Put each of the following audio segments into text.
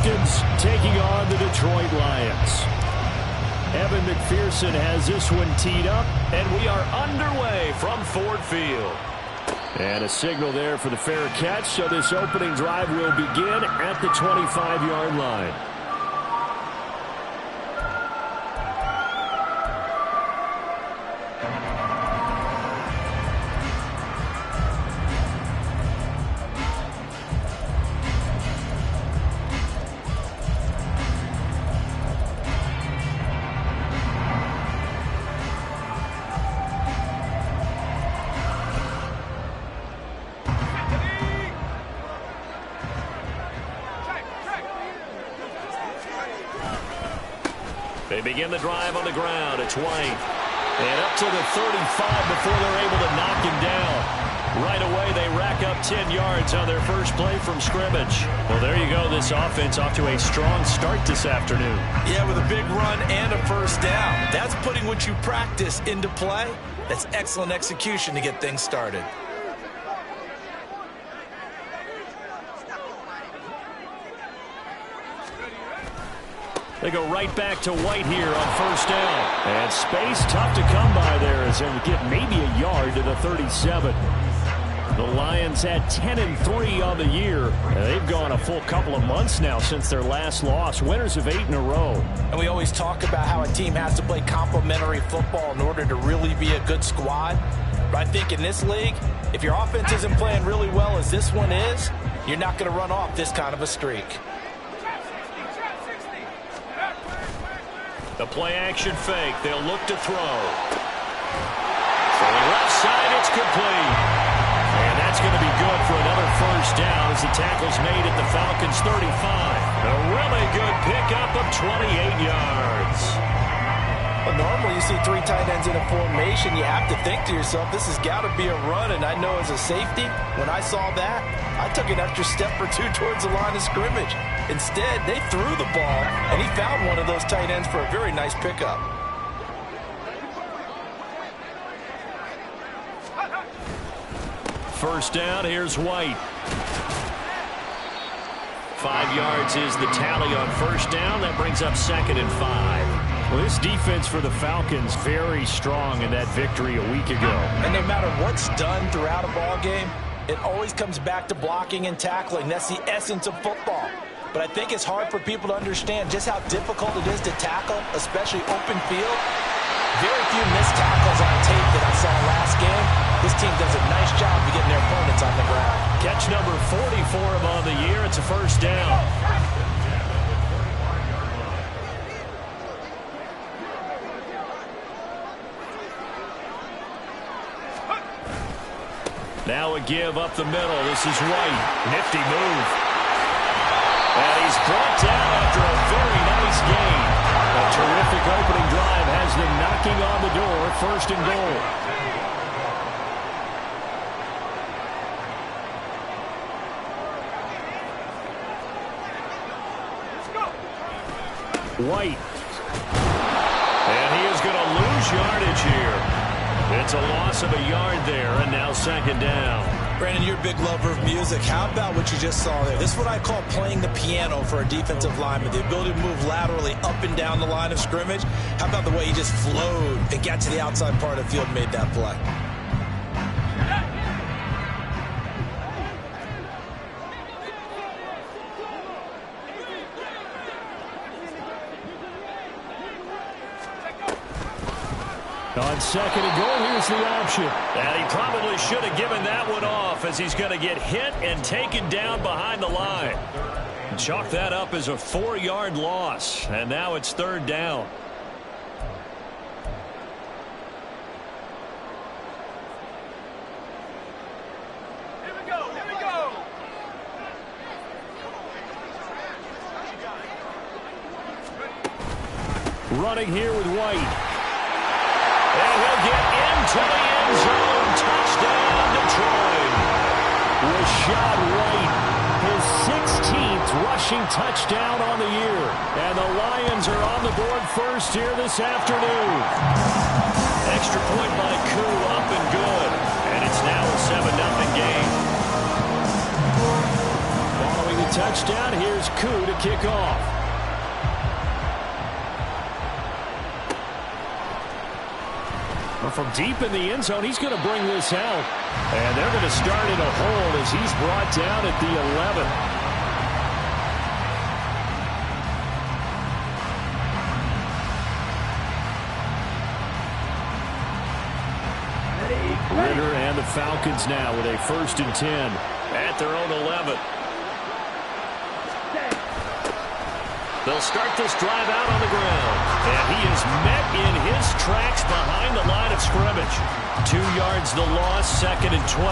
Falcons taking on the Detroit Lions. Evan McPherson has this one teed up, and we are underway from Ford Field. And a signal there for the fair catch, so this opening drive will begin at the 25-yard line. They begin the drive on the ground. It's White. And up to the 35 before they're able to knock him down. Right away, they rack up 10 yards on their first play from scrimmage. Well, there you go. This offense off to a strong start this afternoon. Yeah, with a big run and a first down. That's putting what you practice into play. That's excellent execution to get things started. They go right back to White here on first down. And space tough to come by there as they get maybe a yard to the 37. The Lions had 10-3 on the year. They've gone a full couple of months now since their last loss. Winners of 8 in a row. And we always talk about how a team has to play complementary football in order to really be a good squad. But I think in this league, if your offense isn't playing really well as this one is, you're not going to run off this kind of a streak. The play-action fake. They'll look to throw. From the left side, it's complete. And that's going to be good for another first down as the tackle's made at the Falcons' 35. A really good pickup of 28 yards. Well, normally you see 3 tight ends in a formation. You have to think to yourself, this has got to be a run. And I know as a safety, when I saw that, I took an extra step or 2 towards the line of scrimmage. Instead, they threw the ball, and he found one of those tight ends for a very nice pickup. First down, here's White. 5 yards is the tally on first down. That brings up 2nd and 5. Well, this defense for the Falcons very strong in that victory a week ago. And no matter what's done throughout a ball game, it always comes back to blocking and tackling. That's the essence of football. But I think it's hard for people to understand just how difficult it is to tackle, especially open field. Very few missed tackles on tape that I saw last game. This team does a nice job of getting their opponents on the ground. Catch number 44 of on the year. It's a first down. Now a give up the middle. This is White. Nifty move. And he's brought down after a very nice gain. A terrific opening drive has them knocking on the door. 1st and goal. White. And he is going to lose yardage here. It's a loss of a yard there, and now 2nd down. Brandon, you're a big lover of music. How about what you just saw there? This is what I call playing the piano for a defensive lineman. The ability to move laterally up and down the line of scrimmage. How about the way he just flowed and got to the outside part of the field and made that play? On 2nd and goal, here's the option. And he probably should have given that one off as he's going to get hit and taken down behind the line. Chalk that up as a 4-yard loss. And now it's 3rd down. Here we go, here we go. Running here with White. And he'll get into the end zone. Touchdown, Detroit. Rashad White, his 16th rushing touchdown on the year. And the Lions are on the board first here this afternoon. Extra point by Koo, up and good. And it's now a 7-0 game. Following the touchdown. Here's Koo to kick off. From deep in the end zone, he's going to bring this out. And they're going to start in a hold as he's brought down at the 11. Ritter and the Falcons now with a 1st and 10 at their own 11. They'll start this drive out on the ground. And he is met in his tracks behind the line of scrimmage. 2 yards the loss, 2nd and 12.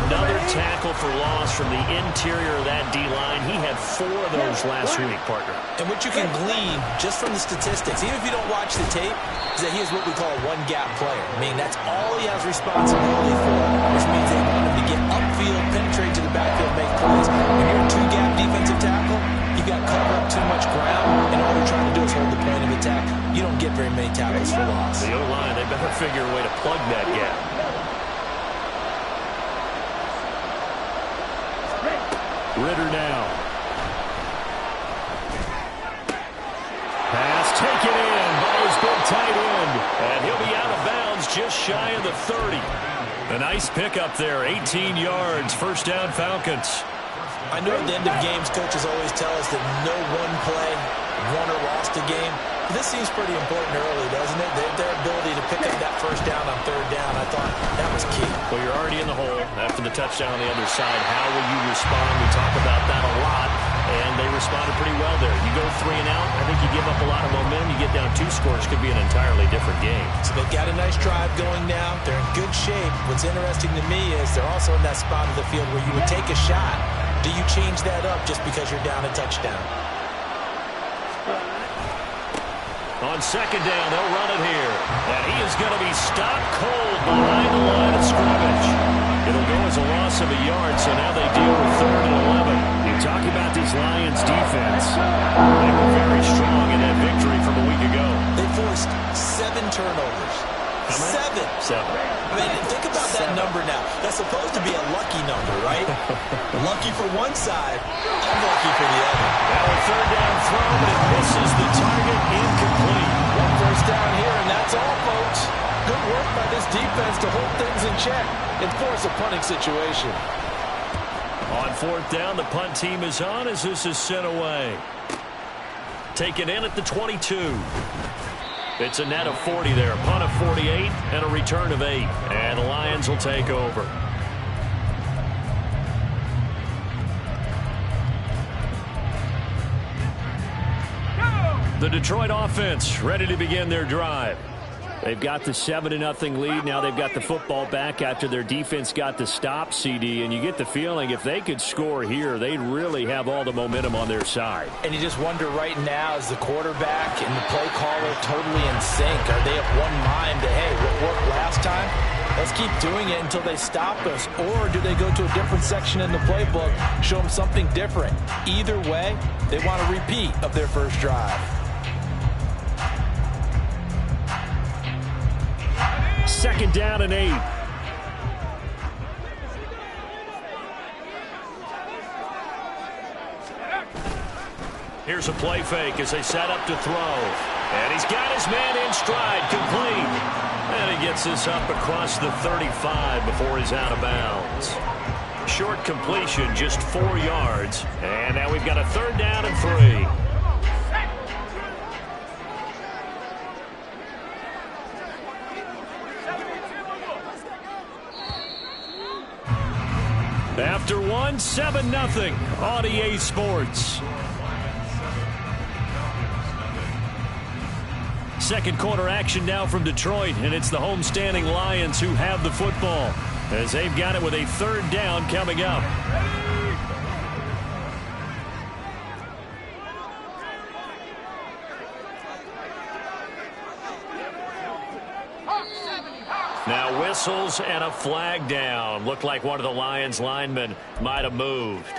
Another tackle for loss from the interior of that D-line. He had 4 of those last week, partner. And what you can glean just from the statistics, even if you don't watch the tape, is that he is what we call a one-gap player. I mean, that's all he has responsibility for, which means they want him to get upfield, penetrate to the backfield, make plays. When you're a 2-gap defensive tackle, you've got to cover up too much ground, and all you're trying to do is hold the point of attack. You don't get very many tackles for loss. The O-line, they better figure a way to plug that gap. Ritter now. Pass taken in by his big tight end. And he'll be out of bounds just shy of the 30. A nice pickup there, 18 yards, 1st down Falcons. I know at the end of games, coaches always tell us that no one play won or lost a game. But this seems pretty important early, doesn't it? Their ability to pick up that 1st down on 3rd down, I thought that was key. Well, you're already in the hole after the touchdown on the other side. How will you respond? We talk about that a lot, and they responded pretty well there. You go 3 and out, I think you give up a lot of momentum. You get down 2 scores, could be an entirely different game. So they've got a nice drive going now. They're in good shape. What's interesting to me is they're also in that spot of the field where you would take a shot. Do you change that up just because you're down a touchdown? On 2nd down, they'll run it here. And he is going to be stopped cold behind the line of scrimmage. It'll go as a loss of a yard, so now they deal with 3rd and 11. You talk about this Lions defense. They were very strong in that victory from a week ago. They forced 7 turnovers. 7. I mean, think about that number now. That's supposed to be a lucky number, right? Lucky for one side, unlucky for the other. Now a 3rd down throw, but it misses the target, incomplete. 1 first down here, and that's all, folks. Good work by this defense to hold things in check and force a punting situation. On 4th down, the punt team is on as this is sent away. Taken in at the 22. It's a net of 40 there. Punt of 48 and a return of 8. And the Lions will take over. The Detroit offense ready to begin their drive. They've got the 7-0 lead. Now they've got the football back after their defense got the stop, CD. And you get the feeling if they could score here, they'd really have all the momentum on their side. And you just wonder right now, is the quarterback and the play caller totally in sync? Are they of one mind that, hey, what worked last time? Let's keep doing it until they stop us. Or do they go to a different section in the playbook, show them something different? Either way, they want a repeat of their first drive. 2nd down and 8. Here's a play fake as they set up to throw. And he's got his man in stride, complete. And he gets this up across the 35 before he's out of bounds. Short completion, just 4 yards. And now we've got a 3rd down and 3. After 1, 7-0 on EA Sports. 2nd quarter action now from Detroit, and it's the homestanding Lions who have the football as they've got it with a 3rd down coming up. Now whistles and a flag down. Looked like one of the Lions linemen might have moved.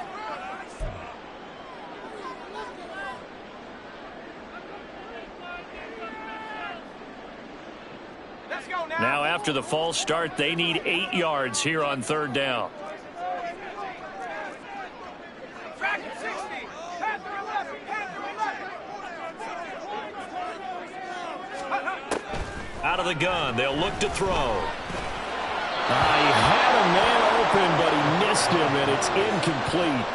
Now after the false start, they need 8 yards here on 3rd down. out of the gun. They'll look to throw. He had a man open, but he missed him, and it's incomplete.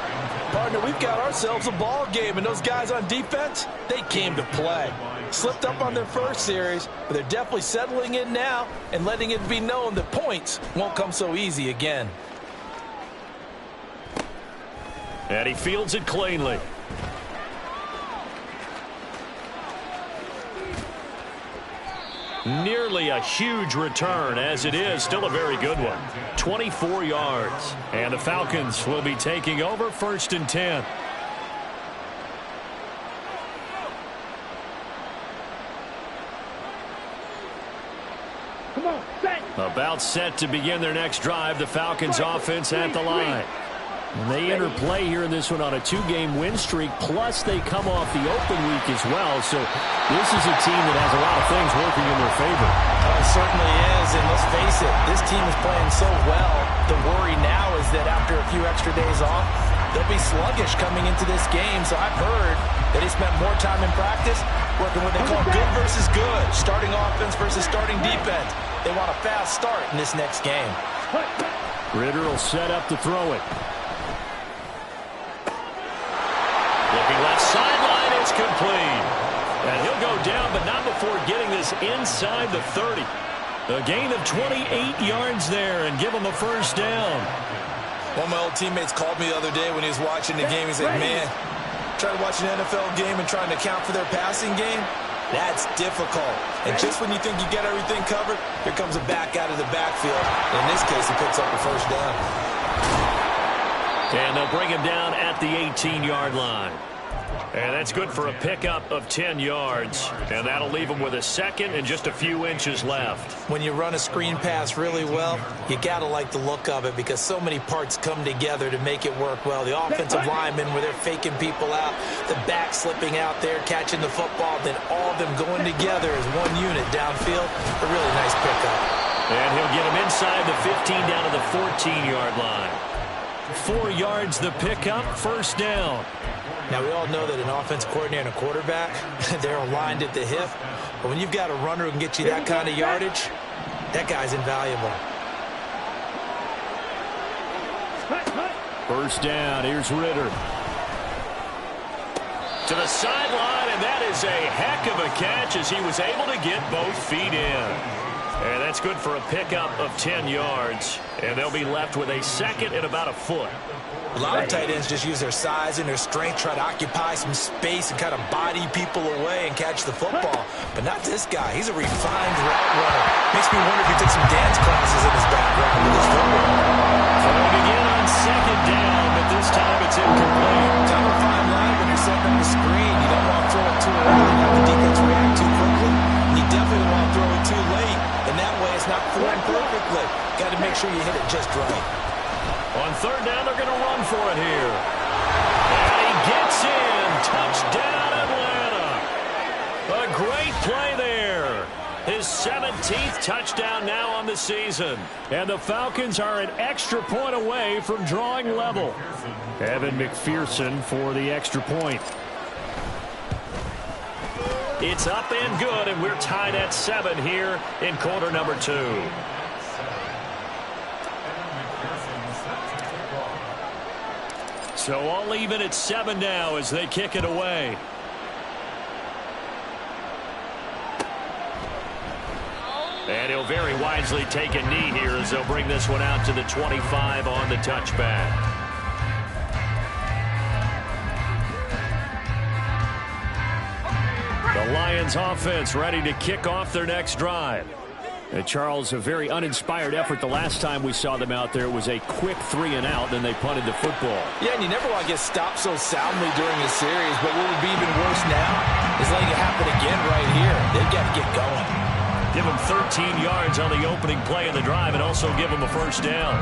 Partner, we've got ourselves a ball game, and those guys on defense, they came to play. Slipped up on their first series, but they're definitely settling in now and letting it be known that points won't come so easy again. And he fields it cleanly. Nearly a huge return, as it is still a very good one. 24 yards. And the Falcons will be taking over 1st and 10. Come on, set. About set to begin their next drive. The Falcons offense at the line. And they interplay here in this one on a 2-game win streak, plus they come off the open week as well. So this is a team that has a lot of things working in their favor. It certainly is, and let's face it, this team is playing so well. The worry now is that after a few extra days off, they'll be sluggish coming into this game. So I've heard that they spent more time in practice working what they call good versus good, starting offense versus starting defense. They want a fast start in this next game. Ritter will set up to throw it. Looking left sideline, it's complete. And he'll go down, but not before getting this inside the 30. A gain of 28 yards there and give him a first down. One of my old teammates called me the other day when he was watching the game. He said, man, trying to watch an NFL game and trying to account for their passing game, that's difficult. And just when you think you get everything covered, here comes a back out of the backfield. In this case, he picks up a first down. And they'll bring him down at the 18-yard line. And that's good for a pickup of 10 yards. And that'll leave him with a second and just a few inches left. When you run a screen pass really well, you got to like the look of it because so many parts come together to make it work well. The offensive linemen where they're faking people out, the back slipping out there, catching the football, then all of them going together as one unit downfield. A really nice pickup. And he'll get him inside the 15 down to the 14-yard line. 4 yards the pickup, first down. Now, we all know that an offense coordinator and a quarterback, they're aligned at the hip. But when you've got a runner who can get you that kind of yardage, that guy's invaluable. First down, here's Ritter. To the sideline, and that is a heck of a catch as he was able to get both feet in. And that's good for a pickup of 10 yards. And they'll be left with a second and about a foot. A lot of tight ends just use their size and their strength, try to occupy some space and kind of body people away and catch the football. But not this guy. He's a refined route runner. Makes me wonder if he took some dance classes in his background with his football. Throwing again on second down, but this time it's incomplete. Kind of a fine line when you're setting up the screen. You don't want to throw it too early and have the defense react too quickly. You definitely want to throw it too late, and that way it's not formed perfectly. Got to make sure you hit it just right. On third down, they're going to run for it here. And he gets in. Touchdown, Atlanta. A great play there. His 17th touchdown now on the season. And the Falcons are an extra point away from drawing level. Evan McPherson for the extra point. It's up and good, and we're tied at 7 here in quarter number 2. So all even at 7 now as they kick it away. And he'll very wisely take a knee here as they'll bring this one out to the 25 on the touchback. The Lions offense ready to kick off their next drive. Charles, a very uninspired effort the last time we saw them out there. It was a quick 3 and out, then they punted the football. Yeah, and you never want to get stopped so soundly during the series, but what would be even worse now is letting it happen again right here. They've got to get going. Give them 13 yards on the opening play of the drive and also give them a first down.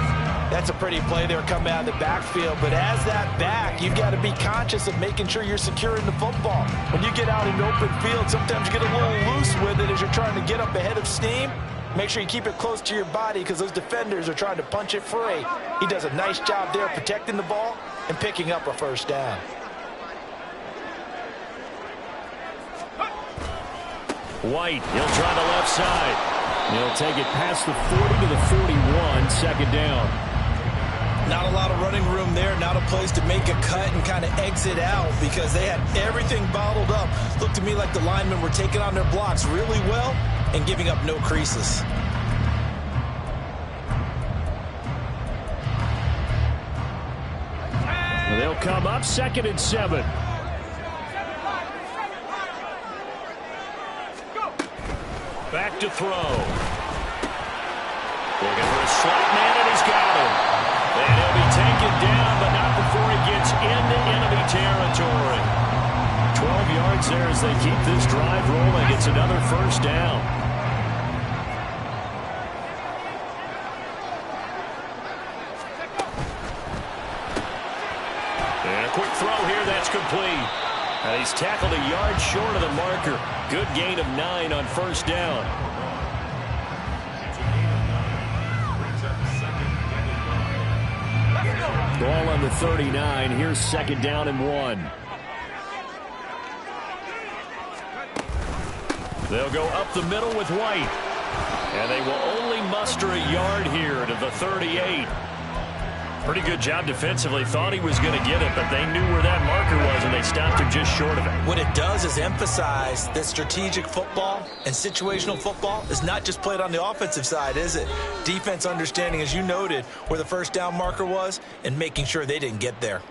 That's a pretty play there coming out of the backfield, but as that back, you've got to be conscious of making sure you're securing the football. When you get out in open field, sometimes you get a little loose with it as you're trying to get up ahead of steam. Make sure you keep it close to your body because those defenders are trying to punch it free. He does a nice job there protecting the ball and picking up a first down. White, he'll try the left side. He'll take it past the 40 to the 41, second down. Not a lot of running room there, not a place to make a cut and kind of exit out because they had everything bottled up. Looked to me like the linemen were taking on their blocks really well and giving up no creases. They'll come up 2nd and 7. Back to throw. Looking for a slot man, and he's got him. And he'll be taken down, but not before he gets into enemy territory. 12 yards there as they keep this drive rolling. It's another first down. And a quick throw here, that's complete. And he's tackled a yard short of the marker. Good gain of 9 on first down. Ball on the 39. Here's 2nd down and 1. They'll go up the middle with White. And they will only muster a yard here to the 38. Pretty good job defensively. Thought he was going to get it, but they knew where that marker was, and they stopped him just short of it. What it does is emphasize that strategic football and situational football is not just played on the offensive side, is it? Defense understanding, as you noted, where the first down marker was and making sure they didn't get there.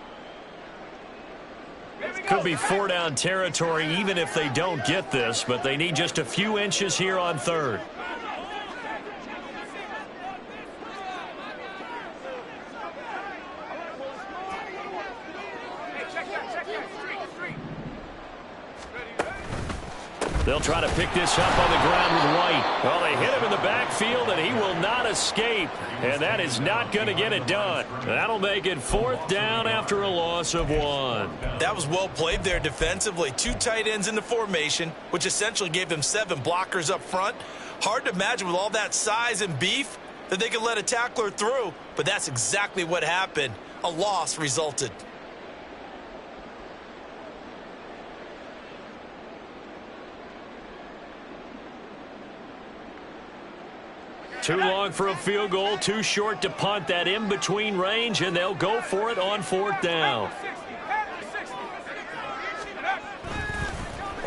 Could be 4-down territory even if they don't get this, but they need just a few inches here on 3rd. They'll try to pick this up on the ground with White. Well, they hit him in the backfield, and he will not escape. And that is not going to get it done. That'll make it 4th down after a loss of 1. That was well played there defensively. 2 tight ends in the formation, which essentially gave them 7 blockers up front. Hard to imagine with all that size and beef that they could let a tackler through, but that's exactly what happened. A loss resulted. Too long for a field goal, too short to punt. That in-between range, and they'll go for it on 4th down.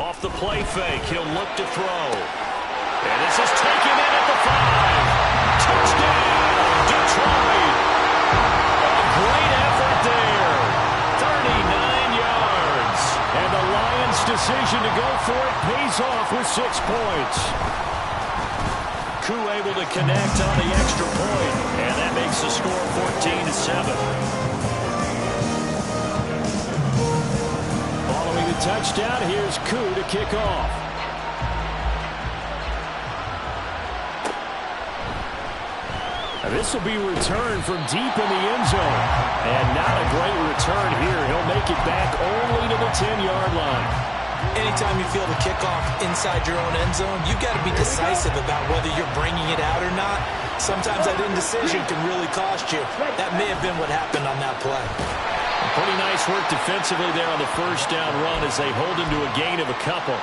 Off the play fake, he'll look to throw. And this is taken in at the 5. Touchdown, Detroit. A great effort there. 39 yards. And the Lions' decision to go for it pays off with 6 points. Koo able to connect on the extra point, and that makes the score 14-7. Following the touchdown, here's Koo to kick off. And this will be returned from deep in the end zone. And not a great return here. He'll make it back only to the 10-yard line. Anytime you feel the kickoff inside your own end zone, you've got to be decisive about whether you're bringing it out or not. Sometimes that indecision can really cost you. That may have been what happened on that play. Pretty nice work defensively there on the first down run as they hold him to a gain of a couple.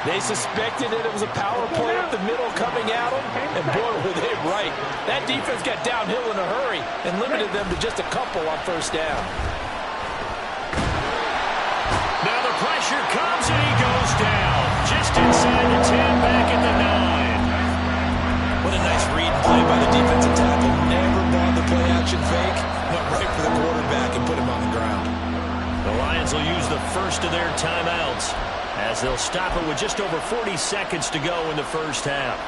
They suspected that it was a power play up the middle coming at them, and boy, were they right. That defense got downhill in a hurry and limited them to just a couple on first down. Now the pressure comes and he goes down. Just inside the 10, back at the 9. What a nice read and play by the defensive tackle. Never brought the play action fake. Went right for the quarterback and put him on the ground. The Lions will use the first of their timeouts as they'll stop it with just over 40 seconds to go in the first half.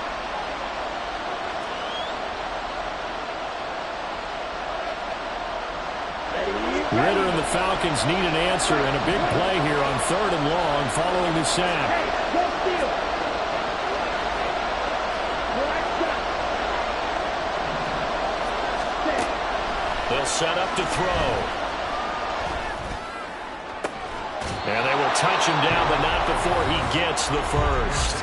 Ritter and the Falcons need an answer, and a big play here on 3rd and long following the sack. They'll set up to throw. And they will touch him down, but not before he gets the first.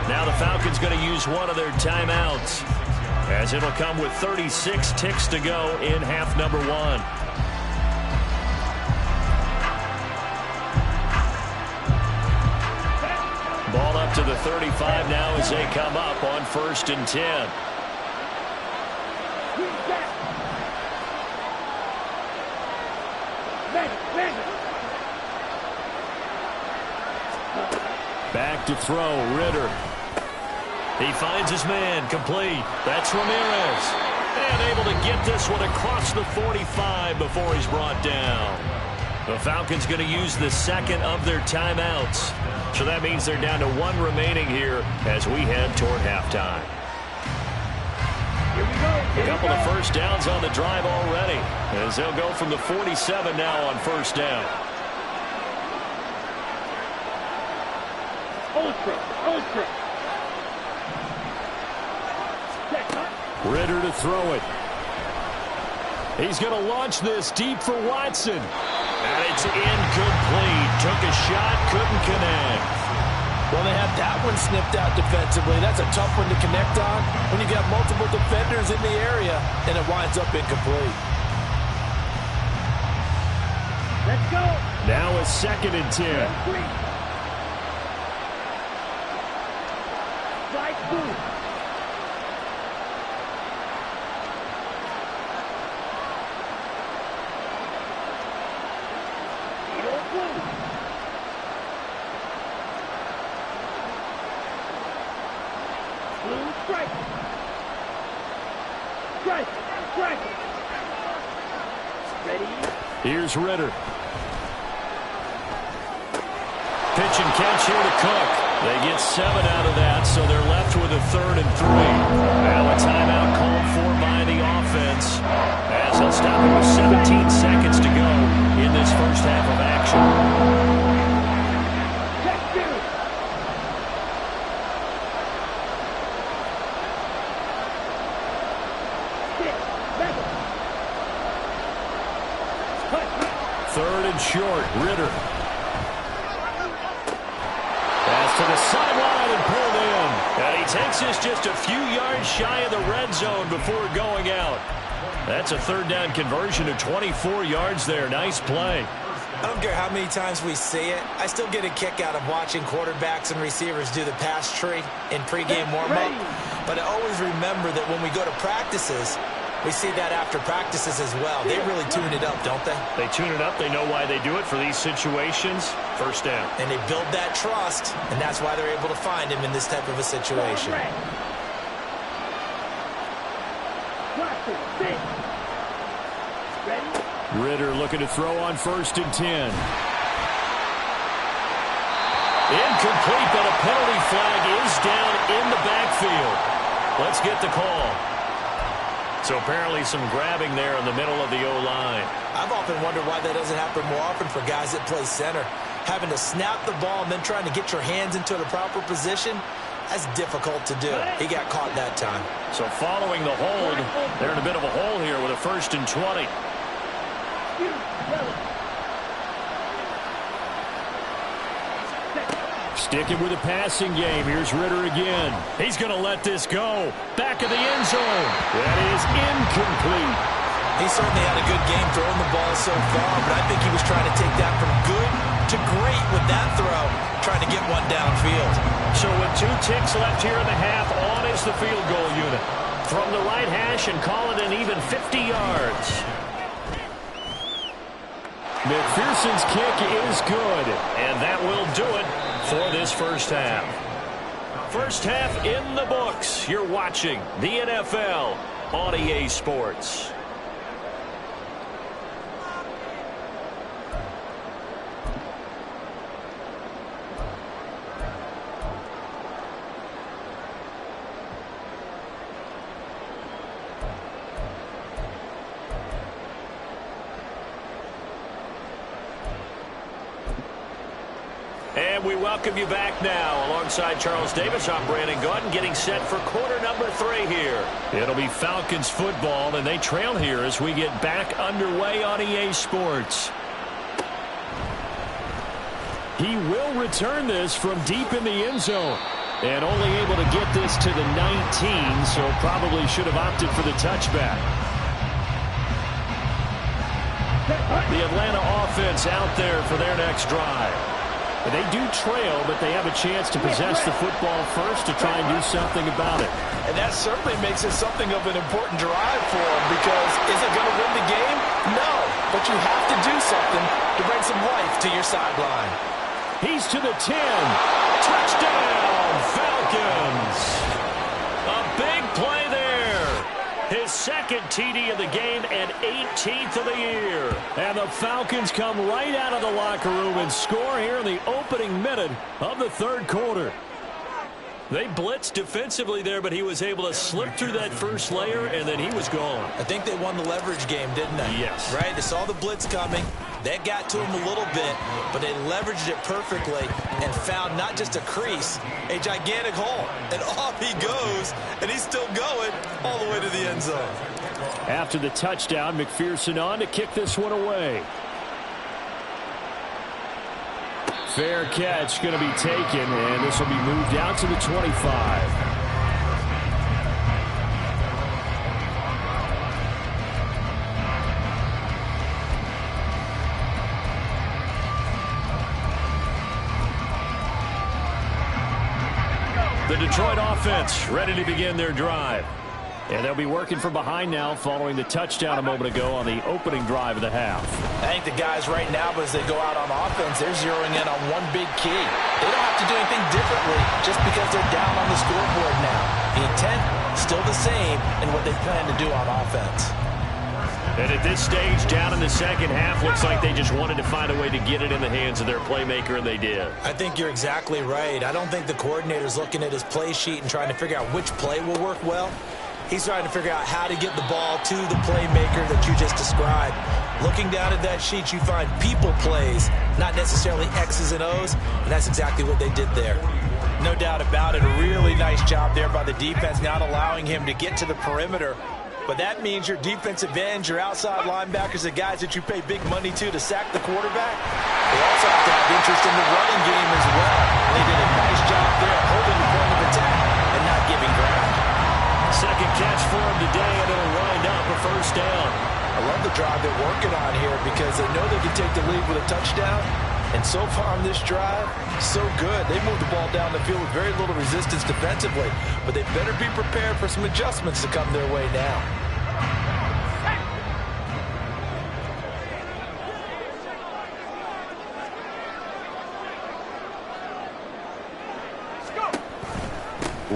Now the Falcons going to use one of their timeouts, as it'll come with 36 ticks to go in half number 1. Ball up to the 35 now as they come up on 1st and 10. Back to throw, Ritter. He finds his man, complete. That's Ramirez. And able to get this one across the 45 before he's brought down. The Falcons going to use the second of their timeouts. So that means they're down to 1 remaining here as we head toward halftime. A couple of first downs on the drive already, as they'll go from the 47 now on 1st down. Ritter to throw it. He's going to launch this deep for Watson. And it's incomplete. Took a shot, couldn't connect. Well, they have that one snipped out defensively. That's a tough one to connect on when you've got multiple defenders in the area, and it winds up incomplete. Let's go. Now a 2nd and 10. Right through. Here's Ritter. Pitch and catch here to Cook. They get 7 out of that, so they're left with a 3rd and 3. Now a timeout called for by the offense, as they'll stop it with 17 seconds to go in this first half of action. Short, Ritter. Pass to the sideline and pulled in. And he takes this just a few yards shy of the red zone before going out. That's a 3rd down conversion of 24 yards there. Nice play. I don't care how many times we see it. I still get a kick out of watching quarterbacks and receivers do the pass tree in pregame warm-up. But I always remember that when we go to practices, we see that after practices as well. They really tune it up, don't they? They tune it up. They know why they do it for these situations. 1st down. And they build that trust, and that's why they're able to find him in this type of a situation. Ritter looking to throw on 1st and 10. Incomplete, but a penalty flag is down in the backfield. Let's get the call. So apparently some grabbing there in the middle of the O-line. I've often wondered why that doesn't happen more often for guys that play center. Having to snap the ball and then trying to get your hands into the proper position, that's difficult to do. He got caught that time. So following the hold, they're in a bit of a hole here with a 1st and 20. Sticking with the passing game. Here's Ritter again. He's going to let this go. Back of the end zone. That is incomplete. He certainly had a good game throwing the ball so far, but I think he was trying to take that from good to great with that throw, trying to get one downfield. So with 2 ticks left here in the half, on is the field goal unit. From the right hash and call it an even 50 yards. McPherson's kick is good, and that will do it for this first half. First half in the books. You're watching the NFL on EA Sports. And we welcome you back now. Alongside Charles Davis, I'm Brandon Gordon, getting set for quarter number 3 here. It'll be Falcons football, and they trail here as we get back underway on EA Sports. He will return this from deep in the end zone. And only able to get this to the 19, so probably should have opted for the touchback. The Atlanta offense out there for their next drive. And they do trail, but they have a chance to possess the football first to try and do something about it. And that certainly makes it something of an important drive for them, because is it going to win the game? No, but you have to do something to bring some life to your sideline. He's to the 10. Touchdown, Falcons. A big play there. His second TD of the game and 18th of the year. And the Falcons come right out of the locker room and score here in the opening minute of the third quarter. They blitzed defensively there, but he was able to slip through that first layer, and then he was gone. I think they won the leverage game, didn't they? Yes. Right? They saw the blitz coming. That got to him a little bit, but they leveraged it perfectly and found not just a crease, a gigantic hole. And off he goes, and he's still going all the way to the end zone. After the touchdown, McPherson on to kick this one away. Fair catch going to be taken, and this will be moved out to the 25. The Detroit offense ready to begin their drive. And they'll be working from behind now following the touchdown a moment ago on the opening drive of the half. I think the guys right now, as they go out on offense, they're zeroing in on one big key. They don't have to do anything differently just because they're down on the scoreboard now. The intent still the same in what they plan to do on offense. And at this stage, down in the second half, looks like they just wanted to find a way to get it in the hands of their playmaker, and they did. I think you're exactly right. I don't think the coordinator's looking at his play sheet and trying to figure out which play will work well. He's trying to figure out how to get the ball to the playmaker that you just described. Looking down at that sheet, you find people plays, not necessarily X's and O's, and that's exactly what they did there. No doubt about it, a really nice job there by the defense, not allowing him to get to the perimeter. But that means your defensive ends, your outside linebackers, the guys that you pay big money to sack the quarterback, they also have to have interest in the running game as well. They did a nice job there holding the point of attack and not giving ground. Second catch for him today, and it'll wind up a first down. I love the drive they're working on here because they know they can take the lead with a touchdown. And so far on this drive, so good. They moved the ball down the field with very little resistance defensively. But they better be prepared for some adjustments to come their way now.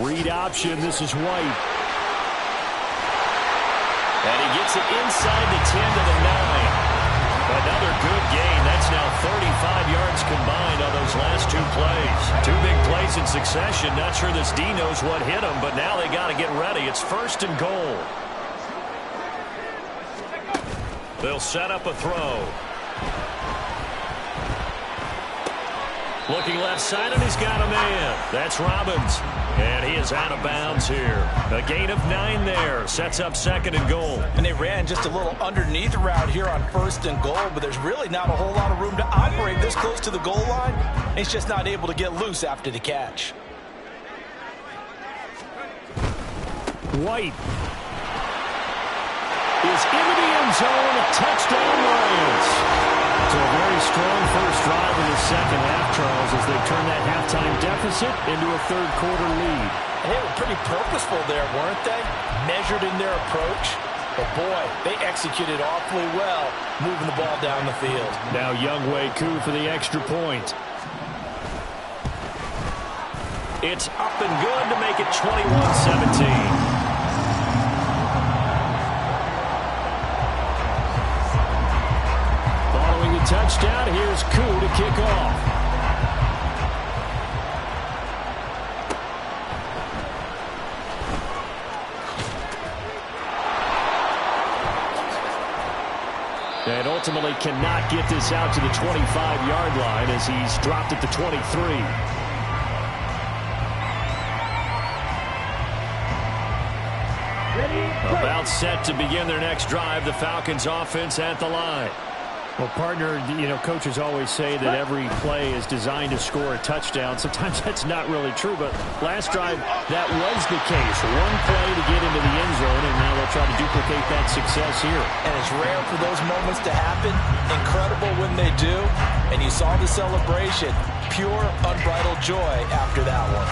Read option, this is White. And he gets it inside the 10 to the 9. Another good gain. That's now 35 yards combined on those last two plays. Two big plays in succession. Not sure this D knows what hit him, but now they got to get ready. It's first and goal. They'll set up a throw. Looking left side, and he's got a man. That's Robbins. And he is out of bounds here. A gain of 9 there. Sets up second and goal. And they ran just a little underneath route here on first and goal, but there's really not a whole lot of room to operate this close to the goal line. He's just not able to get loose after the catch. White is into the end zone. Touchdown, Lions. So a very strong first drive in the second half, Charles, as they turn that halftime deficit into a third quarter lead. And they were pretty purposeful there, weren't they? Measured in their approach. But boy, they executed awfully well, moving the ball down the field. Now Younghoe Koo for the extra point. It's up and good to make it 21-17. Touchdown. Here's Koo to kick off. And ultimately cannot get this out to the 25-yard line as he's dropped at the 23. About set to begin their next drive. The Falcons offense at the line. Well, partner, coaches always say that every play is designed to score a touchdown. Sometimes that's not really true, but last drive, that was the case. One play to get into the end zone, and now they'll try to duplicate that success here. And it's rare for those moments to happen. Incredible when they do. And you saw the celebration. pure, unbridled joy after that one.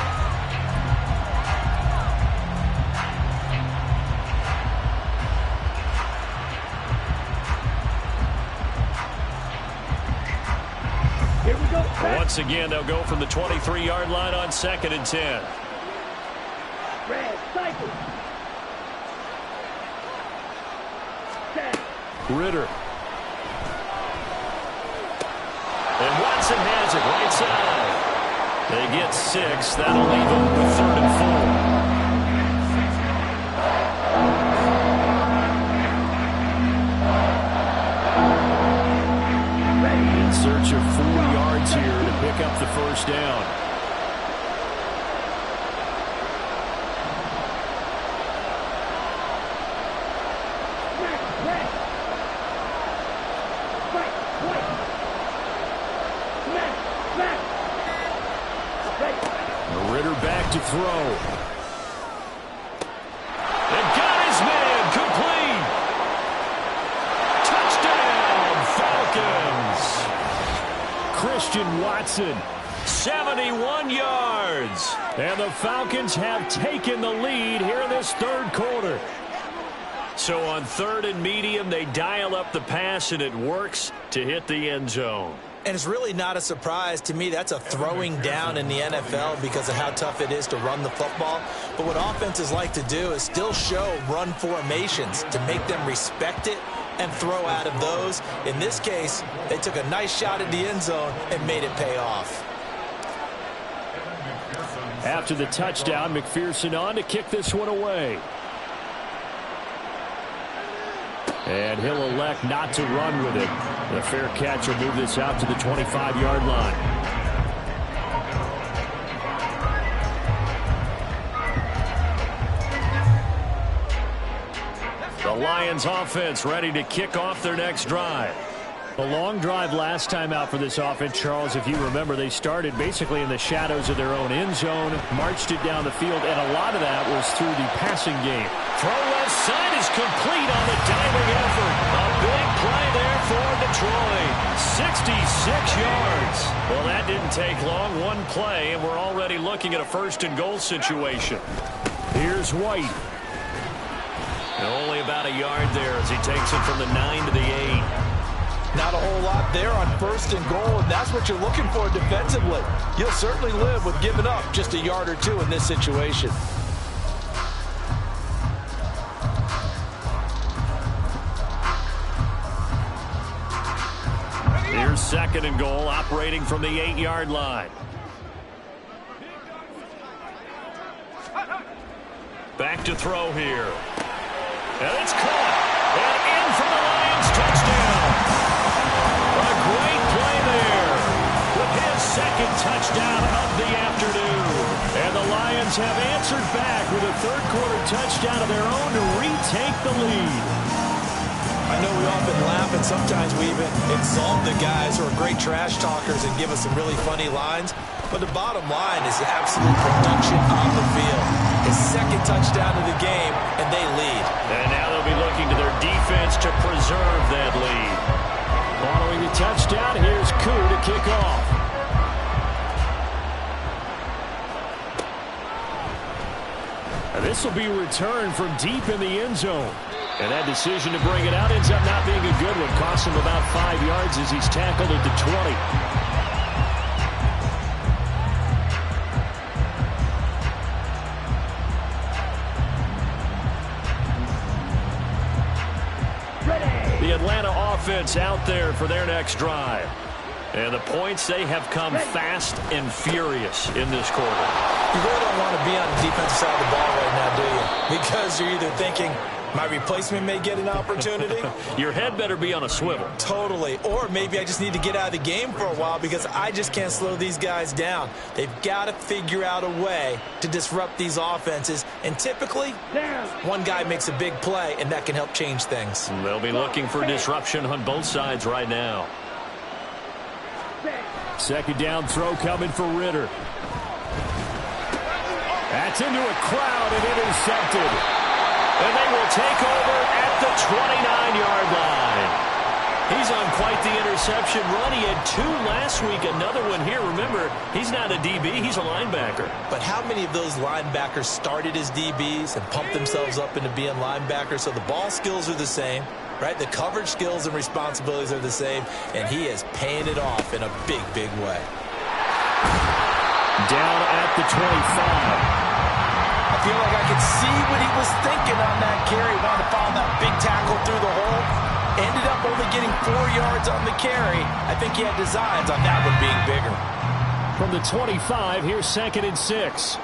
Once again, they'll go from the 23-yard line on 2nd and 10. Ritter. And Watson has it right side. They get 6. That'll leave them with 3rd and 4. In search of 4 yards here to pick up the first down. Ritter back to throw. And got his man complete. Touchdown, Falcons. Christian Watson, 71 yards. And the Falcons have taken the lead here in this 3rd quarter. So on 3rd and medium, they dial up the pass, and it works to hit the end zone. And it's really not a surprise to me. That's a throwing down in the NFL because of how tough it is to run the football. But what offenses like to do is still show run formations to make them respect it and throw out of those. In this case, they took a nice shot at the end zone and made it pay off. After the touchdown, McPherson on to kick this one away. And he'll elect not to run with it. The fair catch will move this out to the 25-yard line. The Lions offense ready to kick off their next drive. A long drive last time out for this offense, Charles. If you remember, they started basically in the shadows of their own end zone, marched it down the field, and a lot of that was through the passing game. Throw left side is complete on the diving effort. A big play there for Detroit. 66 yards. Well, that didn't take long. One play, and we're already looking at a 1st and goal situation. Here's White. And only about a yard there as he takes it from the 9 to the 8. Not a whole lot there on 1st and goal, and that's what you're looking for defensively. You'll certainly live with giving up just a yard or 2 in this situation. Here's 2nd and goal, operating from the 8-yard line. Back to throw here. And it's caught. And in for the Lions, touchdown. A great play there with his 2nd touchdown of the afternoon. And the Lions have answered back with a 3rd quarter touchdown of their own to retake the lead. I know we often laugh, and sometimes we even insult the guys who are great trash talkers and give us some really funny lines. But the bottom line is absolute production on the field. His 2nd touchdown of the game, and they lead. And now they'll be looking to their defense to preserve that lead. Following the touchdown, here's Koo to kick off. And this will be returned from deep in the end zone. And that decision to bring it out ends up not being a good one. Costs him about 5 yards as he's tackled at the 20. The Atlanta offense out there for their next drive. And the points, they have come fast and furious in this quarter. You really don't want to be on the defensive side of the ball right now, do you? Because you're either thinking, my replacement may get an opportunity. Your head better be on a swivel. Totally. Or maybe I just need to get out of the game for a while because I just can't slow these guys down. They've got to figure out a way to disrupt these offenses. And typically, one guy makes a big play, and that can help change things. They'll be looking for disruption on both sides right now. 2nd down throw coming for Ritter. That's into a crowd and intercepted. And they will take over at the 29-yard line. He's on quite the interception run. He had 2 last week, another one here. Remember, he's not a DB, he's a linebacker. But how many of those linebackers started as DBs and pumped themselves up into being linebackers? So the ball skills are the same, right? The coverage skills and responsibilities are the same, and he is paying it off in a big, big way. Down at the 25. I feel like I could see what he was thinking on that carry. Wanted to follow that big tackle through the hole. Ended up only getting 4 yards on the carry. I think he had designs on that one being bigger. From the 25, here's 2nd and 6.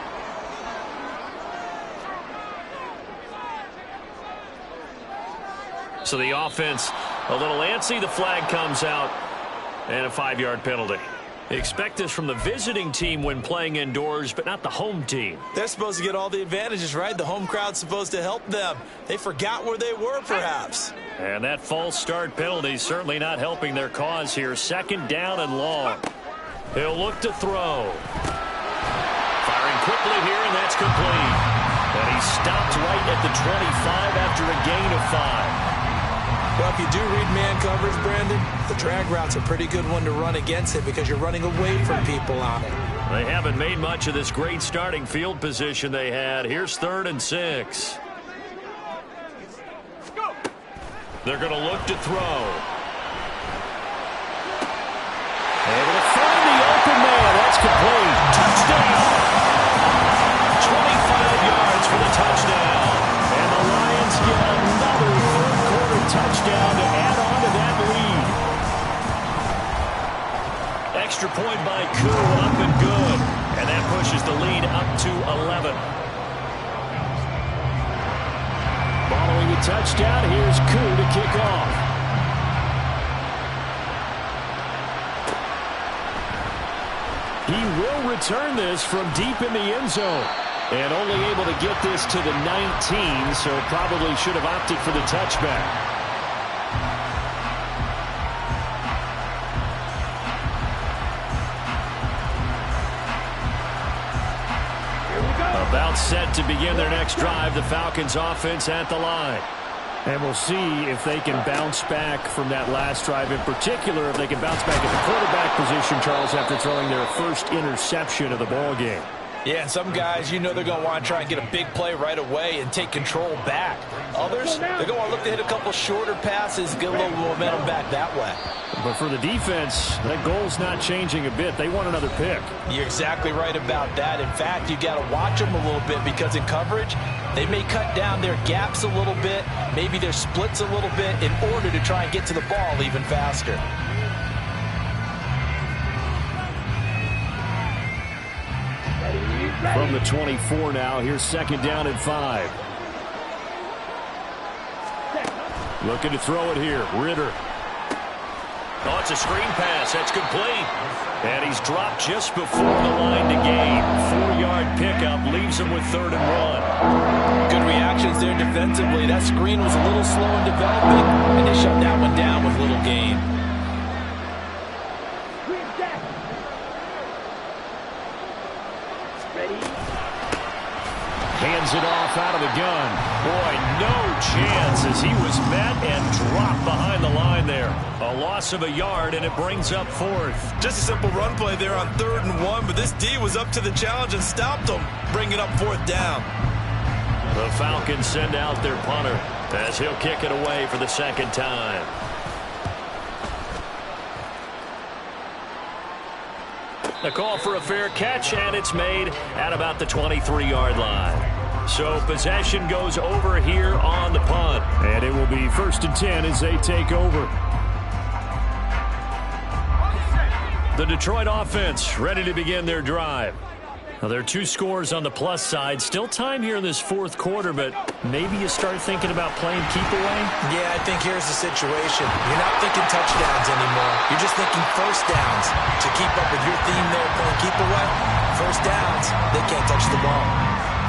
So the offense a little antsy. The flag comes out and a 5-yard penalty. Expect this from the visiting team when playing indoors, but not the home team. They're supposed to get all the advantages, right? The home crowd's supposed to help them. They forgot where they were, perhaps. And that false start penalty certainly not helping their cause here. 2nd down and long. He'll look to throw. Firing quickly here, and that's complete. And he stopped right at the 25 after a gain of 5. Well, if you do read man coverage, Brandon, the drag route's a pretty good one to run against it because you're running away from people on it. They haven't made much of this great starting field position they had. Here's 3rd and 6. They're going to look to throw. Able to find the open man. That's complete. Touchdown. 25 yards for the touchdown. And the Lions get another third-quarter touchdown to add on to that lead. Extra point by Koo, up and good. And that pushes the lead up to 11. Following the touchdown, here's Koo to kick off. He will return this from deep in the end zone. And only able to get this to the 19, so probably should have opted for the touchback. About set to begin their next drive, the Falcons offense at the line. And we'll see if they can bounce back from that last drive, in particular if they can bounce back at the quarterback position, Charles, after throwing their first interception of the ball game. Yeah, and some guys, you know they're going to want to try and get a big play right away and take control back. Others, they're going to look to hit a couple shorter passes, get a little momentum back that way. But for the defense, that goal's not changing a bit. They want another pick. You're exactly right about that. In fact, you got to watch them a little bit because in coverage, they may cut down their gaps a little bit, maybe their splits a little bit in order to try and get to the ball even faster. From the 24 now, here's 2nd down and 5. Looking to throw it here, Ritter. Oh, it's a screen pass. That's complete. And he's dropped just before the line to gain. 4-yard pickup leaves him with 3rd and 1. Good reactions there defensively. That screen was a little slow in developing, and they shut that one down with little gain. Hands it off out of the gun. Boy, no chance as he was met and dropped behind the line there. A loss of a yard, and it brings up 4th. Just a simple run play there on 3rd and 1, but this D was up to the challenge and stopped him, bringing up 4th down. The Falcons send out their punter as he'll kick it away for the 2nd time. A call for a fair catch, and it's made at about the 23-yard line. So possession goes over here on the punt. And it will be 1st and 10 as they take over. The Detroit offense ready to begin their drive. Now, there are 2 scores on the plus side. Still time here in this 4th quarter, but maybe you start thinking about playing keep away? Yeah, I think here's the situation. You're not thinking touchdowns anymore. You're just thinking first downs. To keep up with your theme there, playing keep away, first downs, they can't touch the ball.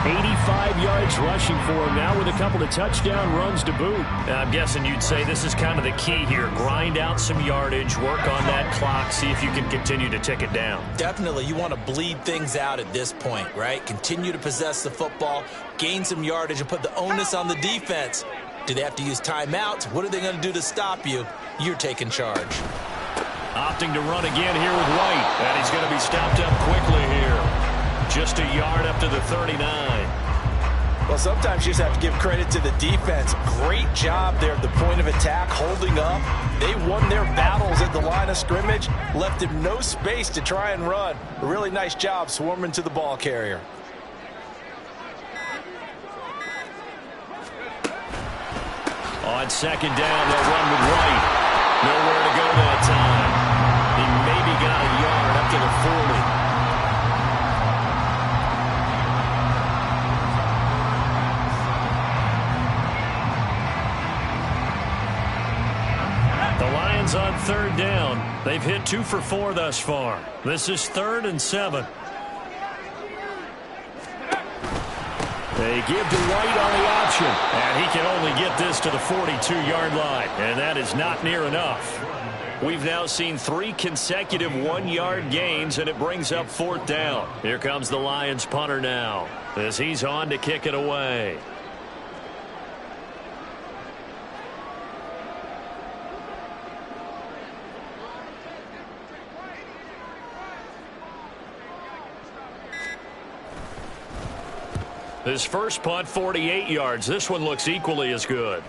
85 yards rushing for him now with a couple of touchdown runs to boot. I'm guessing you'd say this is kind of the key here. Grind out some yardage, work on that clock, see if you can continue to tick it down. Definitely. You want to bleed things out at this point, right? Continue to possess the football, gain some yardage, and put the onus on the defense. Do they have to use timeouts? What are they going to do to stop you? you're taking charge. Opting to run again here with White. And he's going to be stopped up quickly here. Just a yard up to the 39. Well, sometimes you just have to give credit to the defense. Great job there at the point of attack, holding up. They won their battles at the line of scrimmage, left him no space to try and run. A really nice job swarming to the ball carrier. On second down, they'll run with White. Nowhere to go that time. He maybe got a yard up to the 40. On third down. They've hit 2 for 4 thus far. This is 3rd and 7. They give to White on the option. And he can only get this to the 42-yard line. And that is not near enough. We've now seen 3 consecutive 1-yard gains, and it brings up 4th down. Here comes the Lions punter now, as he's on to kick it away. His first punt, 48 yards. This one looks equally as good.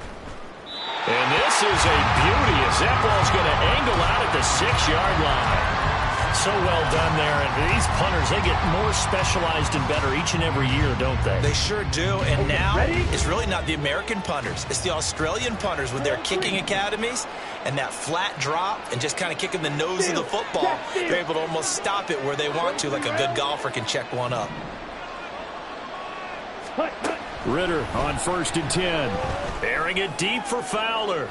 And this is a beauty as that ball's going to angle out at the 6-yard line. So well done there. And these punters, they get more specialized and better each and every year, don't they? They sure do. And now it's really not the American punters. It's the Australian punters with their kicking academies and that flat drop and just kind of kicking the nose of the football. They're able to almost stop it where they want to, like a good golfer can check one up. Ritter on 1st and 10. Airing it deep for Fowler.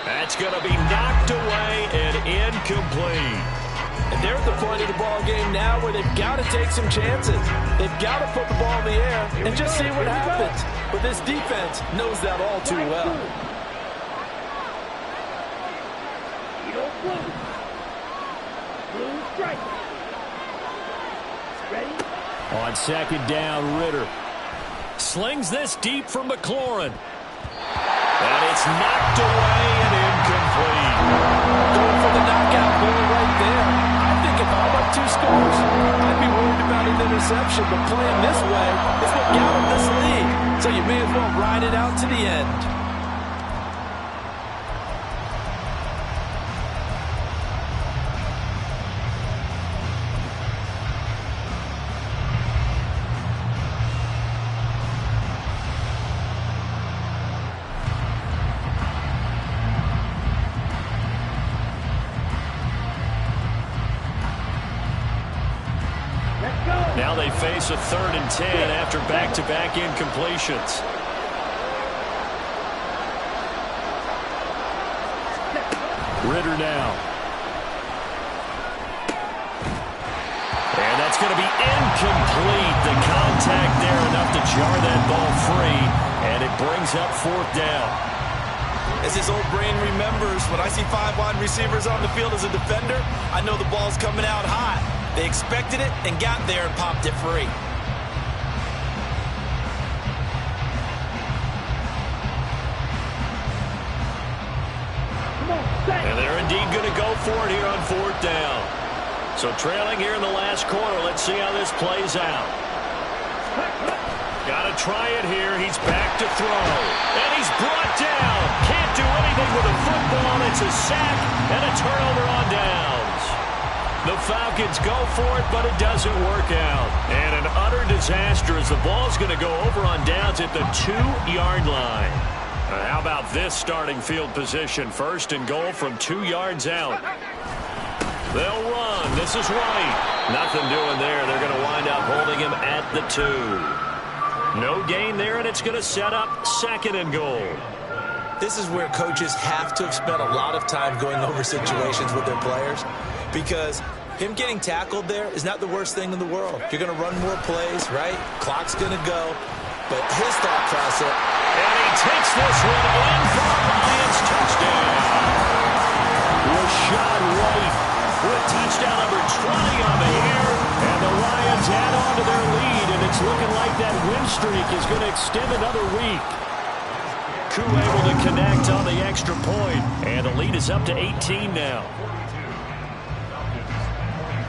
That's going to be knocked away and incomplete. And they're at the point of the ball game now where they've got to take some chances. They've got to put the ball in the air and just see what happens. But this defense knows that all too well. On second down, Ritter slings this deep for McLaurin. And it's knocked away and incomplete. Going for the knockout goal right there. I think if I'm up 2 scores, I'd be worried about an interception. But playing this way is what got him this lead. So you may as well ride it out to the end. Now they face a 3rd and 10 after back-to-back incompletions. Ritter now. And that's going to be incomplete. The contact there enough to jar that ball free, and it brings up 4th down. As his old brain remembers, when I see 5 wide receivers on the field as a defender, I know the ball's coming out hot. They expected it and got there and popped it free. And they're indeed going to go for it here on 4th down. So trailing here in the last quarter, let's see how this plays out. Got to try it here. He's back to throw. And he's brought down. Can't do anything with a football. It's a sack and a turnover on downs. The Falcons go for it, but it doesn't work out. And an utter disaster as the ball's going to go over on downs at the 2-yard line. How about this starting field position? 1st and goal from 2 yards out. They'll run. This is White. Nothing doing there. They're going to wind up holding him at the 2. No gain there, and it's going to set up 2nd and goal. This is where coaches have to have spent a lot of time going over situations with their players, because him getting tackled there is not the worst thing in the world. You're going to run more plays, right? Clock's going to go. But his thought process. And he takes this one in for the Lions touchdown. Rashad White with touchdown number 20 on the year. And the Lions add on to their lead. And it's looking like that win streak is going to extend another week. Koo able to connect on the extra point, and the lead is up to 18 now.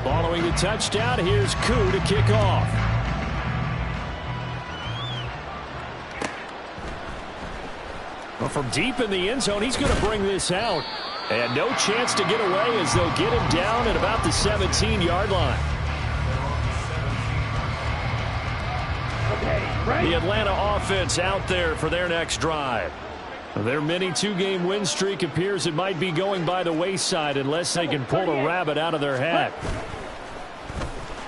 Following the touchdown, here's Koo to kick off. Well, from deep in the end zone, he's going to bring this out. And no chance to get away as they'll get him down at about the 17-yard line. The Atlanta offense out there for their next drive. Their mini two-game win streak appears it might be going by the wayside unless they can pull a rabbit out of their hat.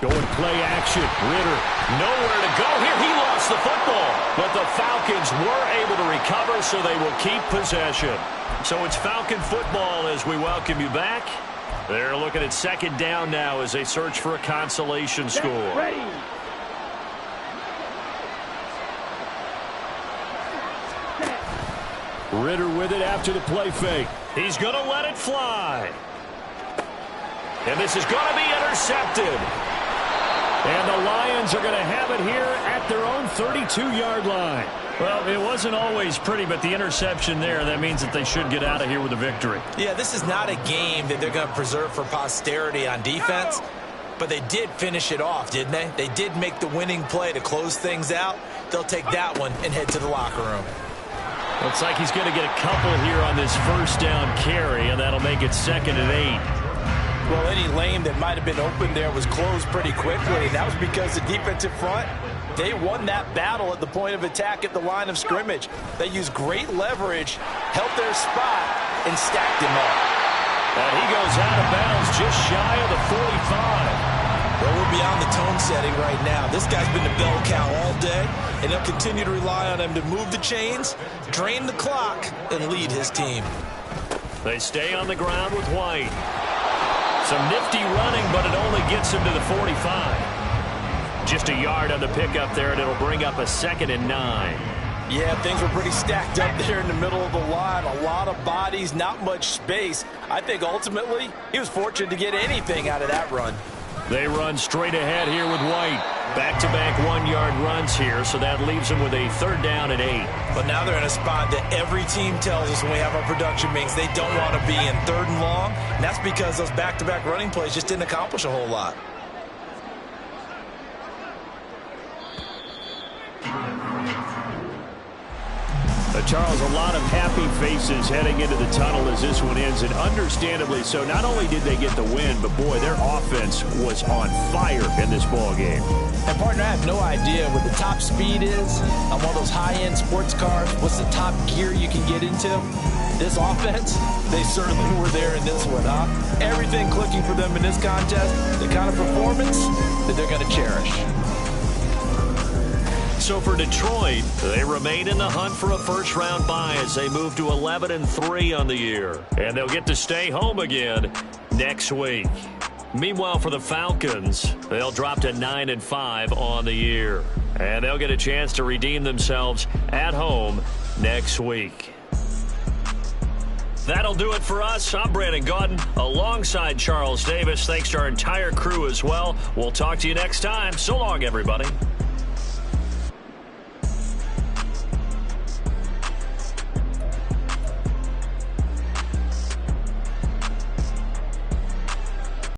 Going play action. Ritter nowhere to go here. He lost the football. But the Falcons were able to recover, so they will keep possession. So it's Falcon football as we welcome you back. They're looking at second down now as they search for a consolation score. Ritter with it after the play fake. He's going to let it fly. And this is going to be intercepted. And the Lions are going to have it here at their own 32-yard line. Well, it wasn't always pretty, but the interception there, that means that they should get out of here with a victory. Yeah, this is not a game that they're going to preserve for posterity on defense, but they did finish it off, didn't they? They did make the winning play to close things out. They'll take that one and head to the locker room. Looks like he's going to get a couple here on this first down carry, and that'll make it 2nd and 8. Well, any lane that might have been open there was closed pretty quickly, and that was because the defensive front, they won that battle at the point of attack at the line of scrimmage. They used great leverage, held their spot, and stacked him up. And he goes out of bounds just shy of the 45. Well, we're beyond the tone setting right now. This guy's been the bell cow all day, and they'll continue to rely on him to move the chains, drain the clock, and lead his team. They stay on the ground with White. Some nifty running, but it only gets him to the 45. Just a yard on the pickup there, and it'll bring up a 2nd and 9. Yeah, things were pretty stacked up there in the middle of the line. A lot of bodies, not much space. I think ultimately he was fortunate to get anything out of that run. They run straight ahead here with White. Back-to-back 1-yard runs here, so that leaves them with a 3rd down and 8. But now they're in a spot that every team tells us when we have our production meetings they don't want to be in, 3rd and long. And that's because those back-to-back running plays just didn't accomplish a whole lot. Charles, a lot of happy faces heading into the tunnel as this one ends, and understandably so. Not only did they get the win, but boy, their offense was on fire in this ball game. And partner, I have no idea what the top speed is on one of those high-end sports cars. What's the top gear you can get into? This offense, they certainly were there in this one, huh? Everything clicking for them in this contest, the kind of performance that they're going to cherish. So for Detroit, they remain in the hunt for a first-round bye as they move to 11-3 on the year. And they'll get to stay home again next week. Meanwhile, for the Falcons, they'll drop to 9-5 on the year. And they'll get a chance to redeem themselves at home next week. That'll do it for us. I'm Brandon Gaudin alongside Charles Davis. Thanks to our entire crew as well. We'll talk to you next time. So long, everybody.